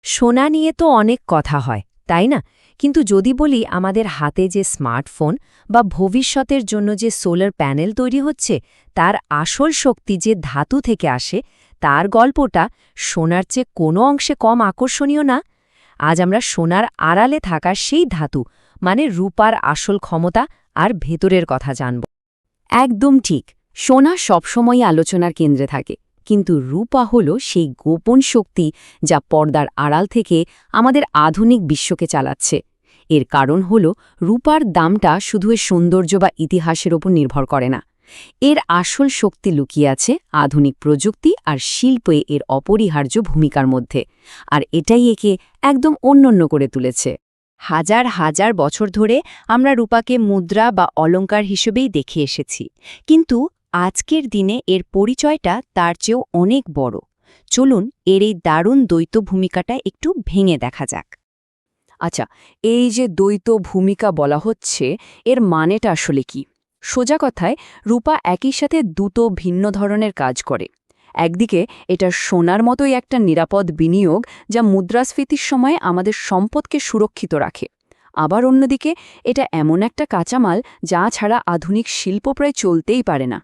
সোনা নিয়ে তো অনেক কথা হয় তাই না? কিন্তু যদি বলি আমাদের হাতে যে স্মার্টফোন বা ভবিষ্যতের জন্য যে সোলার প্যানেল তৈরি হচ্ছে তার আসল শক্তি যে ধাতু থেকে আসে তার গল্পটা সোনার চেয়ে কোনো অংশে কম আকর্ষণীয় না। আজ আমরা সোনার আড়ালে থাকা সেই ধাতু মানে রূপার আসল ক্ষমতা আর ভেতরের কথা জানব। একদম ঠিক, সোনা সবসময়ই আলোচনার কেন্দ্রে থাকে, কিন্তু রূপা হল সেই গোপন শক্তি যা পর্দার আড়াল থেকে আমাদের আধুনিক বিশ্বকে চালাচ্ছে। এর কারণ হল রূপার দামটা শুধু এর সৌন্দর্য বা ইতিহাসের ওপর নির্ভর করে না। এর আসল শক্তি লুকিয়ে আছে আধুনিক প্রযুক্তি আর শিল্পে এর অপরিহার্য ভূমিকার মধ্যে, আর এটাই একে একদম অনন্য করে তুলেছে। হাজার হাজার বছর ধরে আমরা রূপাকে মুদ্রা বা অলংকার হিসেবেই দেখে এসেছি, কিন্তু আজকের দিনে এর পরিচয়টা তার চেয়েও অনেক বড়। চলুন এর এই দারুণ দ্বৈত ভূমিকাটা একটু ভেঙে দেখা যাক। আচ্ছা, এই যে দ্বৈত ভূমিকা বলা হচ্ছে, এর মানেটা আসলে কি? সোজা কথায়, রূপা একই সাথে দুটো ভিন্ন ধরনের কাজ করে। একদিকে এটা সোনার মতোই একটা নিরাপদ বিনিয়োগ যা মুদ্রাস্ফীতির সময় আমাদের সম্পদকে সুরক্ষিত রাখে। আবার অন্যদিকে এটা এমন একটা কাঁচামাল যা ছাড়া আধুনিক শিল্প প্রায় চলতেই পারে না।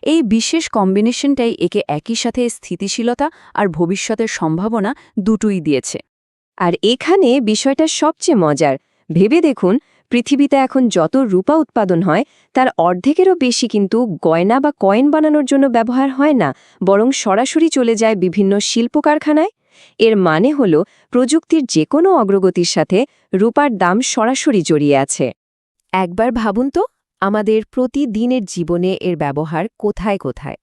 এই বিশেষ কম্বিনেশনটাই একে একই সাথে স্থিতিশীলতা আর ভবিষ্যতের সম্ভাবনা দুটোই দিয়েছে। আর এখানে বিষয়টা সবচেয়ে মজার। ভেবে দেখুন, পৃথিবীতে এখন যত রূপা উৎপাদন হয় তার অর্ধেকেরও বেশি কিন্তু গয়না বা কয়েন বানানোর জন্য ব্যবহার হয় না, বরং সরাসরি চলে যায় বিভিন্ন শিল্প কারখানায়। এর মানে হল প্রযুক্তির যে কোনো অগ্রগতির সাথে রূপার দাম সরাসরি জড়িয়ে আছে। একবার ভাবুন তো, আমাদের প্রতিদিনের জীবনে এর ব্যবহার কোথায় কোথায়।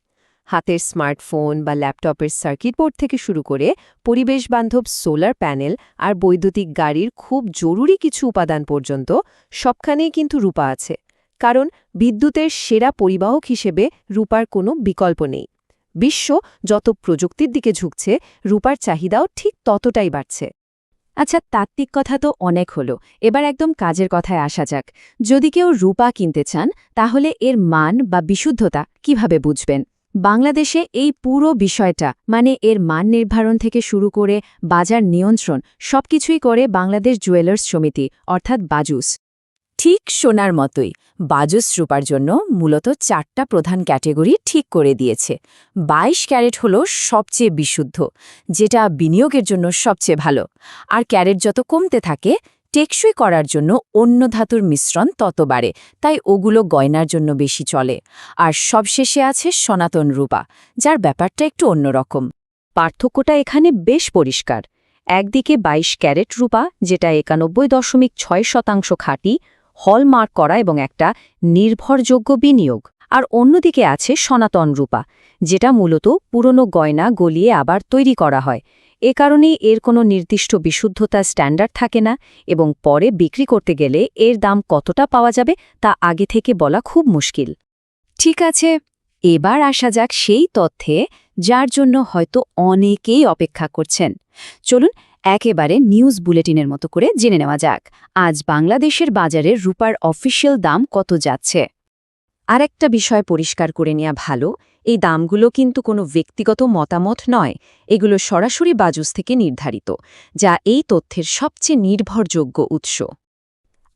হাতের স্মার্টফোন বা ল্যাপটপের সার্কিট বোর্ড থেকে শুরু করে পরিবেশবান্ধব সোলার প্যানেল আর বৈদ্যুতিক গাড়ির খুব জরুরি কিছু উপাদান পর্যন্ত সবখানেই কিন্তু রূপা আছে। কারণ বিদ্যুতের সেরা পরিবাহক হিসেবে রূপার কোনো বিকল্প নেই। বিশ্ব যত প্রযুক্তির দিকে ঝুঁকছে, রূপার চাহিদাও ঠিক ততটাই বাড়ছে। আচ্ছা, তাত্ত্বিক কথা তো অনেক হলো, এবার একদম কাজের কথায় আসা যাক। যদি কেউ রূপা কিনতে চান, তাহলে এর মান বা বিশুদ্ধতা কিভাবে বুঝবেন? বাংলাদেশে এই পুরো বিষয়টা মানে এর মান নির্ধারণ থেকে শুরু করে বাজার নিয়ন্ত্রণ সবকিছুই করে বাংলাদেশ জুয়েলার্স সমিতি অর্থাৎ বাজুস। ঠিক সোনার মতোই বাজুস রূপার জন্য মূলত 4টা প্রধান ক্যাটেগরি ঠিক করে দিয়েছে। 22 ক্যারেট হল সবচেয়ে বিশুদ্ধ, যেটা বিনিয়োগের জন্য সবচেয়ে ভালো। আর ক্যারেট যত কমতে থাকে, টেকসই করার জন্য অন্য ধাতুর মিশ্রণ তত বাড়ে, তাই ওগুলো গয়নার জন্য বেশি চলে। আর সবশেষে আছে সনাতন রূপা, যার ব্যাপারটা একটু অন্যরকম। পার্থক্যটা এখানে বেশ পরিষ্কার। একদিকে 22 ক্যারেট রূপা, যেটা 91.6% খাঁটি, হলমার্ক করা এবং একটা নির্ভরযোগ্য বিনিয়োগ। আর অন্যদিকে আছে সনাতন রূপা, যেটা মূলত পুরনো গয়না গলিয়ে আবার তৈরি করা হয়। এ কারণেই এর কোনো নির্দিষ্ট বিশুদ্ধতা স্ট্যান্ডার্ড থাকে না, এবং পরে বিক্রি করতে গেলে এর দাম কতটা পাওয়া যাবে তা আগে থেকে বলা খুব মুশকিল। ঠিক আছে, এবার আসা যাক সেই তথ্যে যার জন্য হয়তো অনেকেই অপেক্ষা করছেন। চলুন একেবারে নিউজ বুলেটিনের মতো করে জেনে নেওয়া যাক, আজ বাংলাদেশের বাজারে রূপার অফিসিয়াল দাম কত যাচ্ছে। আরেকটা বিষয় পরিষ্কার করে নেওয়া ভালো, এই দামগুলো কিন্তু কোনো ব্যক্তিগত মতামত নয়, এগুলো সরাসরি বাজুস থেকে নির্ধারিত, যা এই তথ্যের সবচেয়ে নির্ভরযোগ্য উৎস।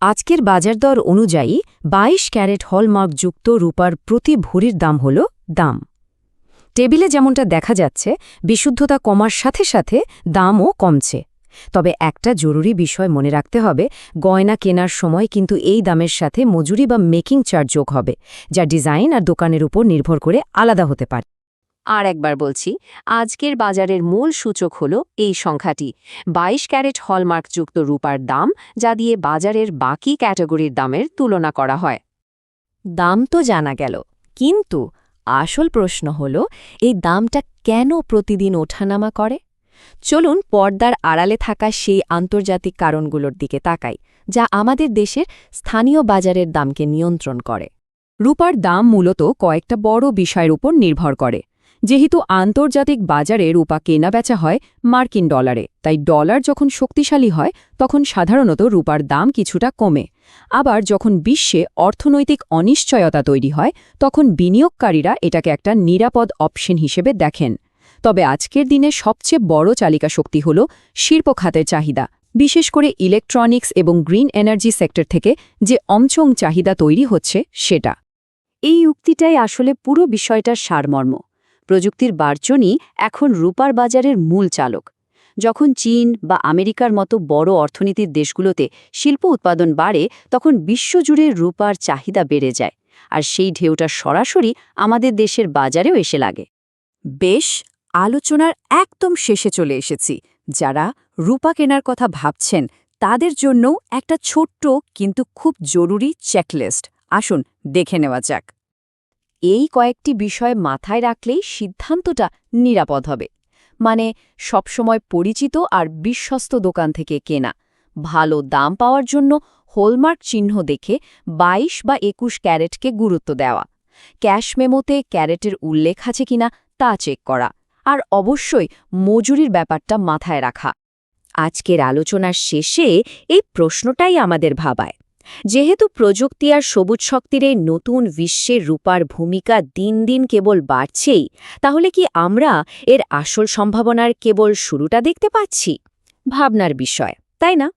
আজকের বাজার দর অনুযায়ী 22 ক্যারেট হলমার্কযুক্ত রূপার প্রতি ভরির দাম হল দাম। টেবিলে যেমনটা দেখা যাচ্ছে, বিশুদ্ধতা কমার সাথে সাথে দামও কমছে। তবে একটা জরুরি বিষয় মনে রাখতে হবে, গয়না কেনার সময় কিন্তু এই দামের সাথে মজুরি বা মেকিং চার্জ যোগ হবে, যা ডিজাইন আর দোকানের উপর নির্ভর করে আলাদা হতে পারে। আর একবার বলছি, আজকের বাজারের মূল সূচক হল এই সংখ্যাটি, 22 ক্যারেট হলমার্কযুক্ত রূপার দাম, যা দিয়ে বাজারের বাকি ক্যাটাগরির দামের তুলনা করা হয়। দাম তো জানা গেল, কিন্তু আসল প্রশ্ন হল এই দামটা কেন প্রতিদিন ওঠানামা করে? চলুন পর্দার আড়ালে থাকা সেই আন্তর্জাতিক কারণগুলোর দিকে তাকাই, যা আমাদের দেশের স্থানীয় বাজারের দামকে নিয়ন্ত্রণ করে। রূপার দাম মূলত কয়েকটা বড় বিষয়ের উপর নির্ভর করে। যেহেতু আন্তর্জাতিক বাজারে রূপা কেনাবেচা হয় মার্কিন ডলারে, তাই ডলার যখন শক্তিশালী হয় তখন সাধারণত রূপার দাম কিছুটা কমে। আবার যখন বিশ্বে অর্থনৈতিক অনিশ্চয়তা তৈরি হয়, তখন বিনিয়োগকারীরা এটাকে একটা নিরাপদ অপশন হিসেবে দেখেন। তবে আজকের দিনে সবচেয়ে বড় চালিকা শক্তি হল শিল্প খাতের চাহিদা, বিশেষ করে ইলেকট্রনিক্স এবং গ্রিন এনার্জি সেক্টর থেকে যে অমচং চাহিদা তৈরি হচ্ছে সেটা। এই উক্তিটাই আসলে পুরো বিষয়টার সারমর্ম। প্রযুক্তির বাড়চনই এখন রূপার বাজারের মূল চালক। যখন চীন বা আমেরিকার মতো বড় অর্থনীতির দেশগুলোতে শিল্প উৎপাদন বাড়ে, তখন বিশ্বজুড়ে রূপার চাহিদা বেড়ে যায়, আর সেই ঢেউটা সরাসরি আমাদের দেশের বাজারেও এসে লাগে। বেশ, আলোচনার একদম শেষে চলে এসেছি। যারা রূপা কেনার কথা ভাবছেন তাদের জন্য একটা ছোট্ট কিন্তু খুব জরুরি চেকলিস্ট আসুন দেখে নেওয়া যাক। এই কয়েকটি বিষয় মাথায় রাখলেই সিদ্ধান্তটা নিরাপদ হবে। মানে, সবসময় পরিচিত আর বিশ্বস্ত দোকান থেকে কেনা, ভালো দাম পাওয়ার জন্য হলমার্ক চিহ্ন দেখে 22 বা 21 ক্যারেটকে গুরুত্ব দেওয়া, ক্যাশ মেমোতে ক্যারেটের উল্লেখ আছে কিনা তা চেক করা, আর অবশ্যই মজুরির ব্যাপারটা মাথায় রাখা। আজকের আলোচনার শেষে এই প্রশ্নটাই আমাদের ভাবায়, যেহেতু প্রযুক্তি আর সবুজ শক্তির এই নতুন বিশ্বের রূপার ভূমিকা দিন দিন কেবল বাড়ছেই, তাহলে কি আমরা এর আসল সম্ভাবনার কেবল শুরুটা দেখতে পাচ্ছি? ভাবনার বিষয়, তাই না?